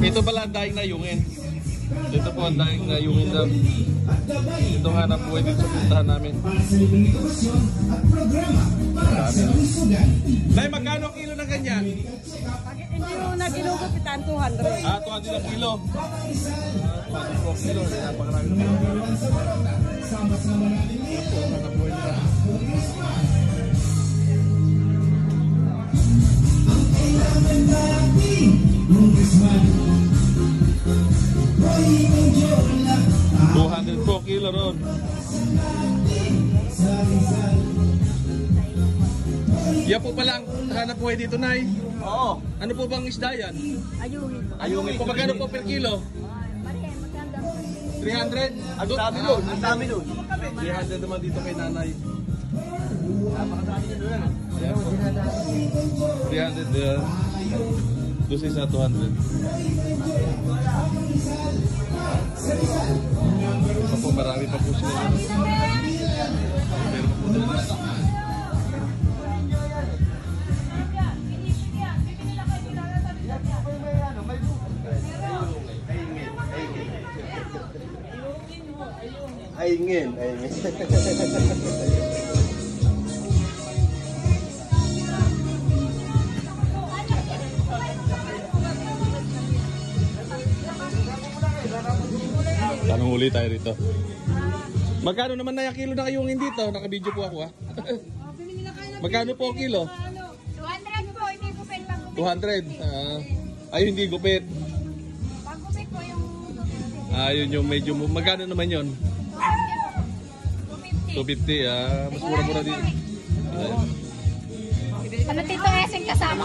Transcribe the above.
Ito pala ang daing nayungin. Ito po ang daing nayungin lang. Ito nga na po dito sa puntahan namin. Nay, magkano kilo na ganyan? Hindi yung nagilugupitan, 200. Ah, 200 ang kilo. 200 kilo. Napakarami na po. Ito nga na po ito. $200 kilo ron. Yan po pala ang hanap buhay dito, Nay. Oo. Ano po bang isda yan? Ayungin po. Ayungin po. Magkano po per kilo? 300? Ang dami nun. Ang dami nun. 300 naman dito kay Nanay. Napakadami nyo nun. Ayan po. 300 yan. Doon isa 200. Ito po, marami pa po sila. Meron pa po doon. Aingin. Tanong uli tayo rito. Magkano naman na yung kilo na kayong dito? Naka-video po ako ha. Magkano po kilo? 200 po, hindi gupit. 200. Ay, hindi gupit. Pag gupit po yung... Yun yung medyo... Magkano naman yun? 250. Mas mura-mura dito. Ano tito Eseng kasama?